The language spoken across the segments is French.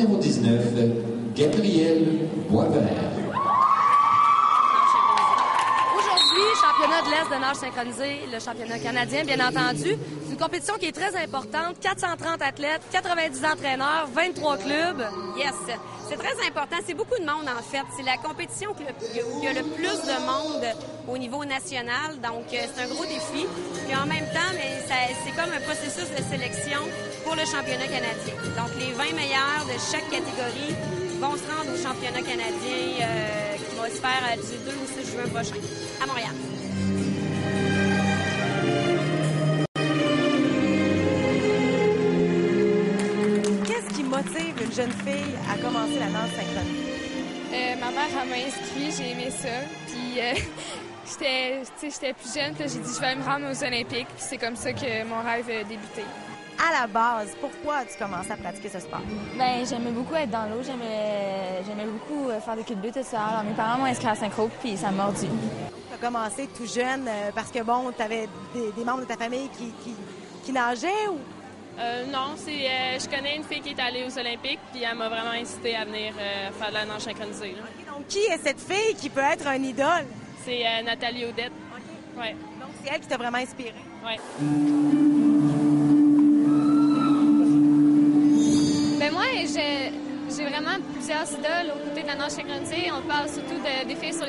numéro 19, Gabrielle Boisvert. Aujourd'hui, championnat de l'Est de nage synchronisé, le championnat canadien, bien entendu. C'est une compétition qui est très importante. 430 athlètes, 90 entraîneurs, 23 clubs. Yes! C'est très important. C'est beaucoup de monde, en fait. C'est la compétition où il y a le plus de monde au niveau national. Donc, c'est un gros défi. Puis en même temps, c'est comme un processus de sélection pour le championnat canadien. Donc, les 20 meilleurs de chaque catégorie vont se rendre au championnat canadien qui va se faire du 2 au 6 juin prochain à Montréal. Motive une jeune fille à commencer la nage synchronisée? Ma mère m'a inscrit, j'ai aimé ça. Puis j'étais plus jeune, puis j'ai dit je vais me rendre aux Olympiques. Puis c'est comme ça que mon rêve a débuté. À la base, pourquoi as-tu commencé à pratiquer ce sport? Ben j'aimais beaucoup être dans l'eau, j'aimais beaucoup faire des culbutes et tout ça. Alors mes parents m'ont inscrit à synchro, puis ça m'a mordu. Tu as commencé tout jeune parce que bon, tu avais des membres de ta famille qui nageaient ou? Non, je connais une fille qui est allée aux Olympiques, puis elle m'a vraiment incité à venir faire de la nage synchronisée. Okay, donc, qui est cette fille qui peut être un idole? C'est Nathalie Audette. Okay. Ouais. Donc, c'est elle qui t'a vraiment inspirée? Oui. Ben moi, j'ai vraiment plusieurs idoles aux côtés de la nage synchronisée. On parle surtout des filles sur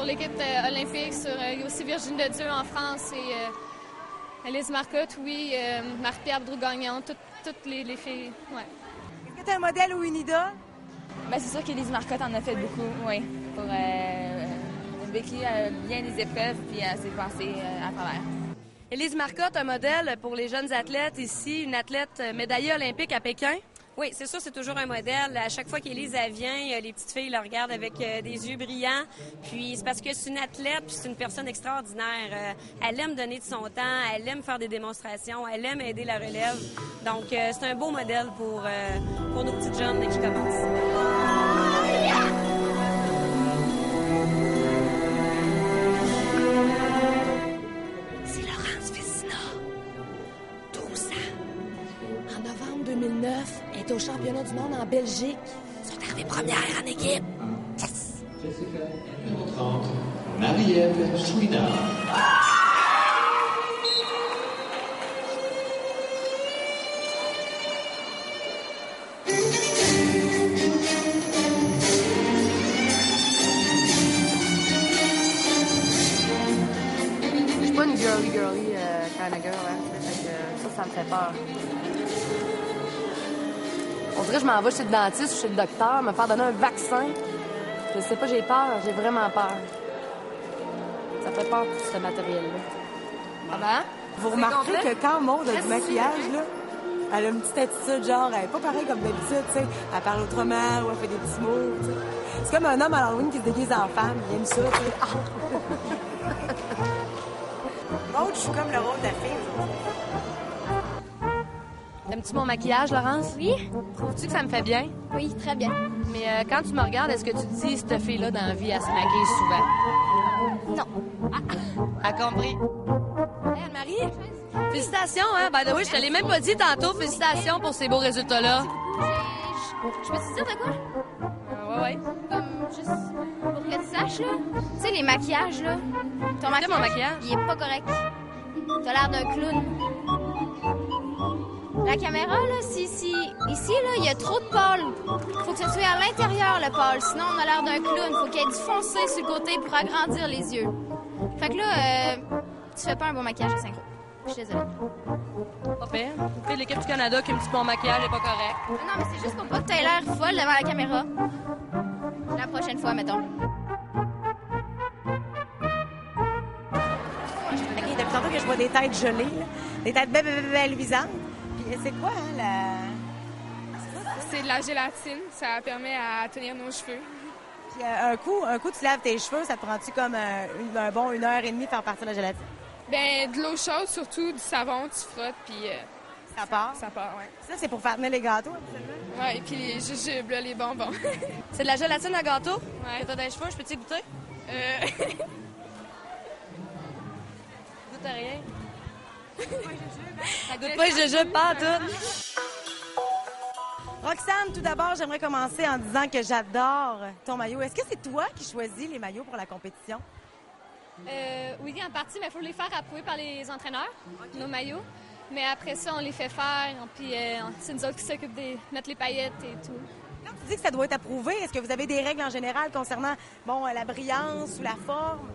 l'équipe olympique, il y a aussi Virginie de Dieu en France et... Élise Marcotte, oui, Marie-Pierre Boudreau-Gagnon, toutes les filles, ouais. Est-ce que tu as un modèle ou une idole? Ben c'est sûr qu'Élise Marcotte en a fait beaucoup, oui. Pour vécu bien des épreuves, puis s'est passée à travers. Élise Marcotte, un modèle pour les jeunes athlètes ici, une athlète médaillée olympique à Pékin. Oui, c'est sûr, c'est toujours un modèle. À chaque fois qu'Élise vient, les petites filles la regardent avec des yeux brillants. Puis c'est parce que c'est une athlète, puis c'est une personne extraordinaire. Elle aime donner de son temps, elle aime faire des démonstrations, elle aime aider la relève. Donc c'est un beau modèle pour nos petites jeunes qui commencent. C'est Laurence Vecina, 12 ans. En novembre 2009, elle est au championnat du monde en Belgique. Ils sont arrivés première en équipe. Yes! Jessica, numéro 30, Marie-Ève Chouinard. Je suis pas une girly kind of girl, hein. Fait que ça me fait peur. On dirait que je m'en vais chez le dentiste ou chez le docteur, me faire donner un vaccin. Je sais pas, j'ai peur, j'ai vraiment peur. Ça fait peur, tout ce matériel-là. Ah ben? Vous remarquez que quand Maud a du maquillage, là, elle a une petite attitude, genre, elle est pas pareille comme d'habitude, tu sais. Elle parle autrement ou elle fait des petits mots, tu sais. C'est comme un homme à Halloween qui se déguise en femme, il aime ça, tu sais. Maud, je suis comme le rôle de la fille aujourd'hui. Aimes-tu mon maquillage, Laurence? Oui? Trouves-tu que ça me fait bien? Oui, très bien. Mais quand tu me regardes, est-ce que tu te dis, cette fille-là, dans la vie, elle se maquille souvent? Non. A compris. Hey, Anne-Marie, félicitations, hein? By the way, je te l'ai même pas dit tantôt. Félicitations pour ces beaux résultats-là. Je peux te dire de quoi? Ouais. Comme, juste pour que tu saches, là. Tu sais, les maquillages, là. Ton maquillage, mon maquillage? il est pas correct. T'as l'air d'un clown. La caméra, là, ici, là, il y a trop de pôles. Faut que ça soit à l'intérieur, le pôle. Sinon, on a l'air d'un clown. Faut qu'il y ait du foncé sur le côté pour agrandir les yeux. Fait que là, tu fais pas un bon maquillage à synchro. Je suis désolée. Pas pire. Tu fais l'équipe du Canada qui me dit que mon maquillage est pas correct. Non, mais c'est juste pour pas que t'aies l'air folle devant la caméra. La prochaine fois, mettons. OK, depuis tantôt que je vois des têtes gelées, là. Des têtes belles luisantes. Puis c'est quoi, hein, la... C'est de la gélatine, ça permet à tenir nos cheveux. Puis un coup, tu laves tes cheveux, ça te prend-tu comme un bon 1h30 faire partir la gélatine? Ben de l'eau chaude, surtout du savon, tu frottes, puis ça part? Ça part, oui. Ça, c'est pour faire tenir les gâteaux, absolument? Oui, puis les jujubes, là, les bonbons. C'est de la gélatine à gâteau? Ouais. Que t'as dans les cheveux, je peux-tu y goûter? Goûte à rien. Ça goûte pas les jujubes, pas en tout. Roxane, tout d'abord, j'aimerais commencer en disant que j'adore ton maillot. Est-ce que c'est toi qui choisis les maillots pour la compétition? Oui, en partie, mais il faut les faire approuver par les entraîneurs, nos maillots. Mais après ça, on les fait faire, puis c'est nous autres qui s'occupent de mettre les paillettes et tout. Quand tu dis que ça doit être approuvé, est-ce que vous avez des règles en général concernant la brillance ou la forme?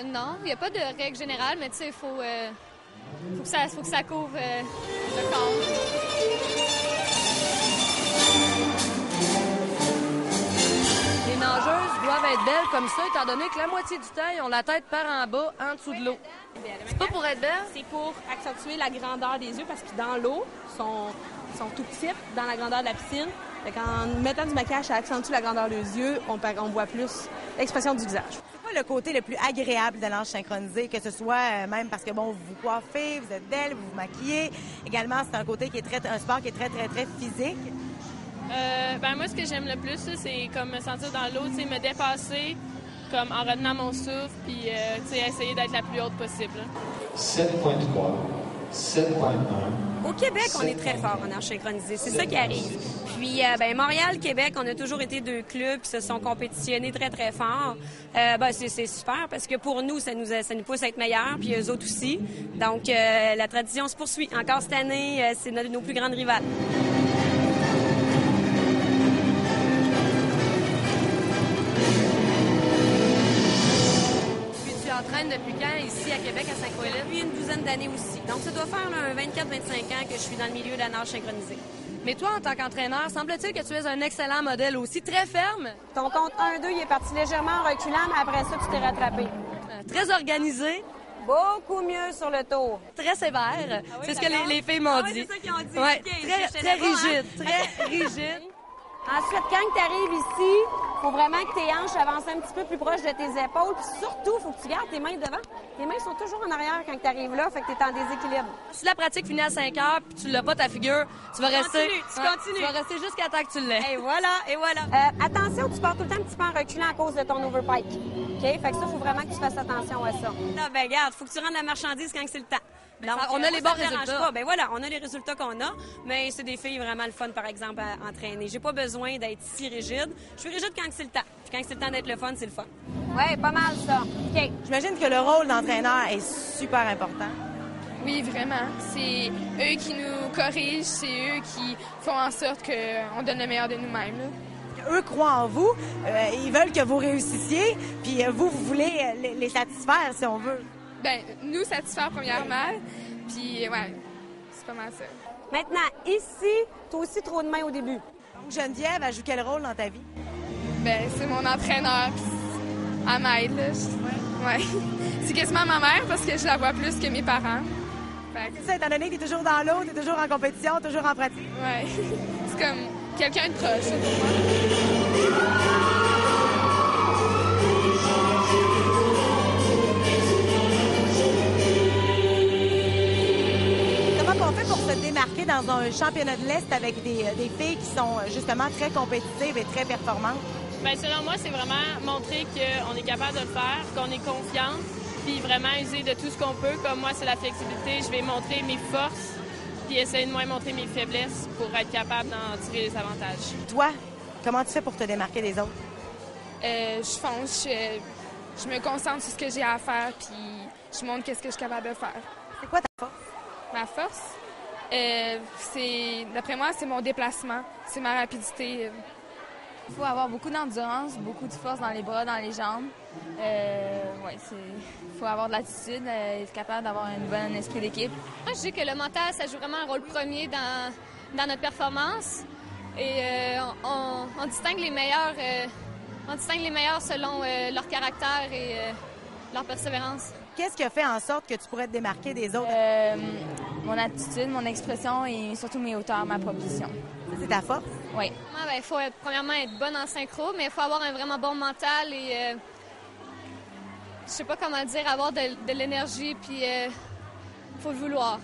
Non, il n'y a pas de règle générale, mais tu sais, il faut que ça couvre le corps. Les nageuses doivent être belles comme ça, étant donné que la moitié du temps, ils ont la tête par en bas, en dessous de l'eau. C'est pas pour être belle? C'est pour accentuer la grandeur des yeux parce que dans l'eau, ils sont tout petites dans la grandeur de la piscine. Fait qu'en mettant du maquillage, ça accentue la grandeur des yeux, on voit plus l'expression du visage. C'est quoi le côté le plus agréable de la nage synchronisée, que ce soit même parce que vous vous coiffez, vous êtes belle, vous vous maquillez. Également, c'est un côté qui est un sport qui est très, très, très physique. Moi, ce que j'aime le plus, c'est comme me sentir dans l'eau, me dépasser comme en retenant mon souffle, puis essayer d'être la plus haute possible. 7.3, 7.1. Au Québec, on est très fort en nage synchronisé. C'est ça qui arrive. Puis, Montréal, Québec, on a toujours été deux clubs qui se sont compétitionnés très, très fort. C'est super parce que pour nous, ça nous pousse à être meilleurs, puis eux autres aussi. Donc, la tradition se poursuit. Encore cette année, c'est nos plus grandes rivales. T'entraînes depuis quand ici à Québec, à Saint-Croix-Hélène? Depuis une douzaine d'années aussi. Donc, ça doit faire 24-25 ans que je suis dans le milieu de la nage synchronisée. Mais toi, en tant qu'entraîneur, semble-t-il que tu es un excellent modèle aussi, très ferme. Ton compte 1-2, il est parti légèrement en reculant, mais après ça, tu t'es rattrapé. Très organisé. Beaucoup mieux sur le tour. Très sévère. Ah oui, c'est ce que les filles m'ont dit. C'est ça qu'ils ont dit. Ouais, Okay, très rigide, très rigide. Ensuite, quand tu arrives ici, il faut vraiment que tes hanches avancent un petit peu plus proche de tes épaules. Puis surtout, il faut que tu gardes tes mains devant. Tes mains sont toujours en arrière quand tu arrives là, fait que tu es en déséquilibre. Si la pratique finit à 5 heures puis tu l'as pas ta figure, tu vas rester. Tu continues. Tu vas rester jusqu'à temps que tu l'aies. Et voilà. Attention, tu pars tout le temps un petit peu en reculant à cause de ton overpike. OK? Fait que ça, il faut vraiment que tu fasses attention à ça. Non, regarde, faut que tu rendes la marchandise quand c'est le temps. Donc, on a les bons résultats. Pas. Voilà, on a les résultats qu'on a, mais c'est des filles vraiment le fun, par exemple, à entraîner. J'ai pas besoin d'être si rigide. Je suis rigide quand c'est le temps. Puis quand c'est le temps d'être le fun, c'est le fun. Oui, pas mal ça. OK. J'imagine que le rôle d'entraîneur est super important. Oui, vraiment. C'est eux qui nous corrigent, c'est eux qui font en sorte qu'on donne le meilleur de nous-mêmes. Là. Eux croient en vous, ils veulent que vous réussissiez, puis vous voulez les satisfaire, si on veut. Nous satisfaire premièrement, puis c'est pas mal ça. Maintenant, ici, t'as aussi trop de mains au début. Donc, Geneviève, elle joue quel rôle dans ta vie? C'est mon entraîneur, puis elle m'aide, là. Ouais. C'est quasiment ma mère, parce que je la vois plus que mes parents. C'est ça, étant donné que t'es toujours dans l'eau, t'es toujours en compétition, toujours en pratique. Ouais. C'est comme quelqu'un de proche, là, pour moi. Pour se démarquer dans un championnat de l'Est avec des filles qui sont justement très compétitives et très performantes? Selon moi, c'est vraiment montrer qu'on est capable de le faire, qu'on est confiante, puis vraiment user de tout ce qu'on peut. Comme moi, c'est la flexibilité. Je vais montrer mes forces, puis essayer de moins montrer mes faiblesses pour être capable d'en tirer les avantages. Toi, comment tu fais pour te démarquer des autres? Je fonce, je me concentre sur ce que j'ai à faire, puis je montre qu'est-ce que je suis capable de faire. C'est quoi ta force? Ma force? D'après moi, c'est mon déplacement, c'est ma rapidité. Il faut avoir beaucoup d'endurance, beaucoup de force dans les bras, dans les jambes. Il faut avoir de l'attitude, être capable d'avoir un bon esprit d'équipe. Moi, je dis que le mental, ça joue vraiment un rôle premier dans notre performance. Et on distingue les meilleurs, selon leur caractère et leur persévérance. Qu'est-ce qui a fait en sorte que tu pourrais te démarquer des autres? Mon attitude, mon expression et surtout mes hauteurs, ma proposition. C'est ta force? Oui. Il faut premièrement être bonne en synchro, mais il faut avoir un vraiment bon mental et je sais pas comment dire, avoir de l'énergie, puis il faut le vouloir.